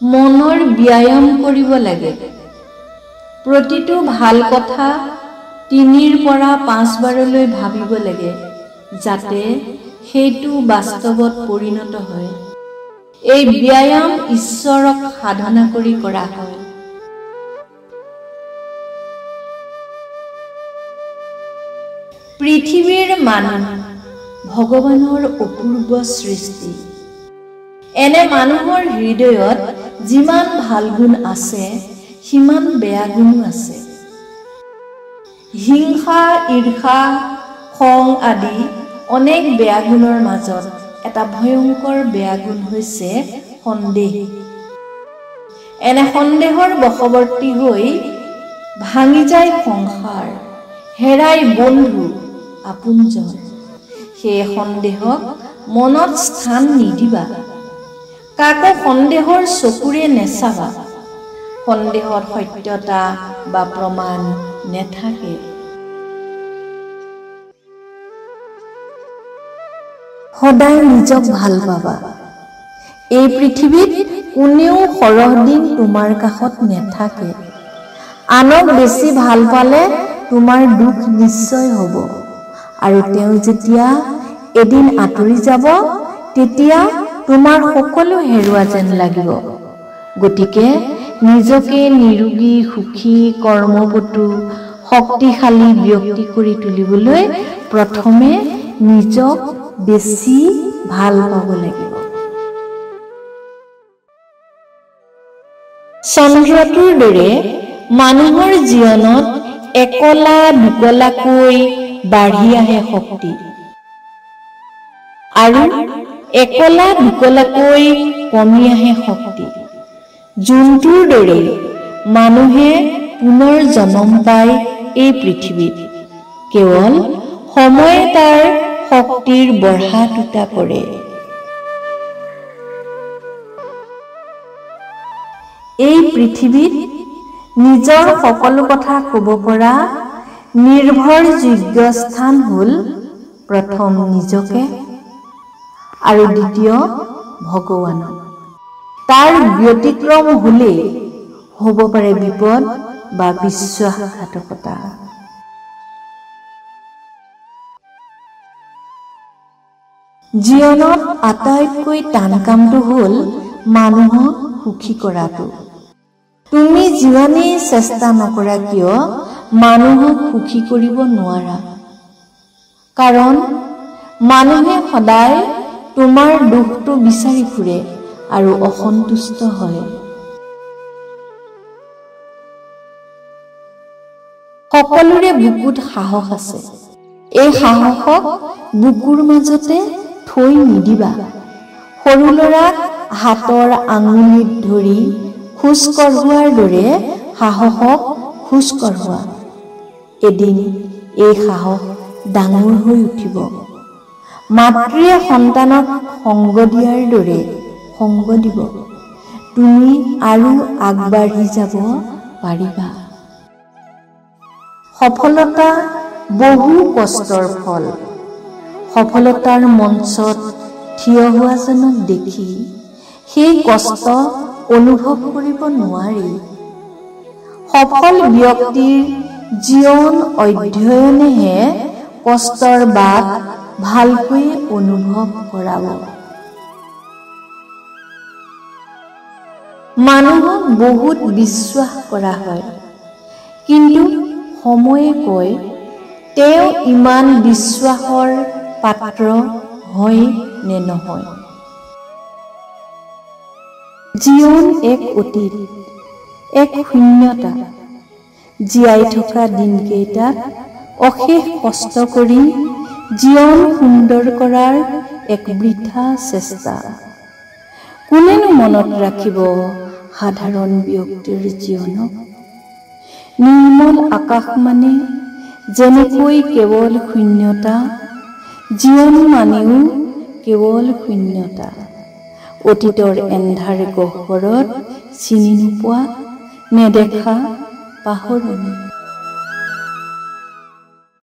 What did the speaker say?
মনৰ ব্যায়াম কৰিব লাগে। প্ৰতিটো ভাল কথা ৩ৰ পৰা ৫ বাৰলৈ ভাবিব লাগে যাতে সেইটো বাস্তৱত পৰিণত হয়। এই ব্যায়াম ঈশ্বৰক সাধনা কৰি কৰা হয়। পৃথিৱীৰ মানুহ ভগৱানৰ অপূৰ্ব সৃষ্টি। এনে মানুহৰ হৃদয়ত যিমান ভাল গুণ আছে সিমান বেয়া গুণো আছে। হিংসা, ঈৰ্ষা, খং আদি অনেক বেয়া গুণৰ মাজত এটা ভয়ংকৰ বেয়া গুণ হৈছে সন্দেহ। এনে সন্দেহৰ বশৱৰ্তী হৈ ভাঙি যায় সংসাৰ, হেৰাই বন্ধু আপোনজন। সেই সন্দেহক মনত স্থান নিদিবা। কাকো সন্দেহৰ চকুৰে নেচাবা। সন্দেহত সত্যতা বা প্ৰমাণ নেথাকে। সদায় নিজক ভাল পাবা। এই পৃথিৱীত কোনেও সৰহদিন তোমাৰ কাষত নেথাকে। আনক বেছি ভাল পালে তোমাৰ দুখ নিশ্চয় হ'ব, আৰু তেওঁ যেতিয়া এদিন আঁতৰি যাব তেতিয়া তোমাৰ সকলো হেৰুৱা যেন লাগিব। গতিকে নিজকে নিৰোগী, সুখী, কৰ্মপটু, শক্তিশালী ব্যক্তি কৰি তুলিবলৈ প্ৰথমে নিজক বেছি ভাল পাব লাগিব। চন্দ্ৰটোৰ দৰে মানুহৰ জীৱনত একলা দুকলাকৈ বাঢ়ি আহে শক্তি, আৰু একলা দুকলাকৈ কমি আহে শক্তি। জন্তুৰ দৰে মানুহে পুনৰ জন্ম পায় এই পৃথিৱীত। কেৱল সময়ে তাৰ শক্তিৰ বঢ়া টুটা কৰে। এই পৃথিৱীত নিজৰ সকলো কথা ক'ব পৰা নিৰ্ভৰযোগ্য স্থান হ'ল প্ৰথম নিজকে আৰু দ্বিতীয় ভগৱানক। তাৰ ব্যতিক্ৰম হ'লেই হ'ব পাৰে বিপদ বা বিশ্বাসঘাতকতা। জীৱনত আটাইতকৈ টান কামটো হ'ল মানুহক সুখী কৰাটো। তুমি যিমানেই চেষ্টা নকৰা কিয় মানুহক সুখী কৰিব নোৱাৰা, কাৰণ মানুহে সদায় তোমাৰ দুখটো বিচাৰি ফুৰে আৰু অসন্তুষ্ট হয়। সকলোৰে বুকুত সাহস আছে। এই সাহসক বুকুৰ মাজতে থৈ নিদিবা। সৰু ল'ৰাক হাতৰ আঙুলিত ধৰি খোজ কঢ়োৱাৰ দৰে সাহসক খোজ কঢ়োৱা। এদিন এই সাহস ডাঙৰ হৈ উঠিব। মাতৃয়ে সন্তানক সংগ দিয়াৰ দৰে সংগ দিব। তুমি আৰু আগবাঢ়ি যাব পাৰিবা। সফলতা বহু কষ্টৰ ফল। সফলতাৰ মঞ্চত থিয় হোৱাজনক দেখি সেই কষ্ট অনুভৱ কৰিব নোৱাৰি। সফল ব্যক্তিৰ জীৱন অধ্যয়নেহে কষ্টৰ বাট ভালকৈ অনুভৱ কৰাব। মানুহক বহুত বিশ্বাস কৰা হয়, কিন্তু সময়ে কয় তেওঁ ইমান বিশ্বাসৰ পাত্ৰ হয় নে নহয়। জীৱন এক অতীত, এক শূন্যতা। জীয়াই থকা দিনকেইটাক অশেষ কষ্ট কৰি জীৱন সুন্দৰ কৰাৰ এক বৃথা চেষ্টা। কোনেনো মনত ৰাখিব সাধাৰণ ব্যক্তিৰ জীৱনক। নিৰ্মল আকাশ মানে যেনেকৈ কেৱল শূন্যতা, জীৱন মানেও কেৱল শূন্যতা। অতীতৰ এন্ধাৰ গহ্বৰত চিনি নোপোৱা, নেদেখা, পাহৰণি।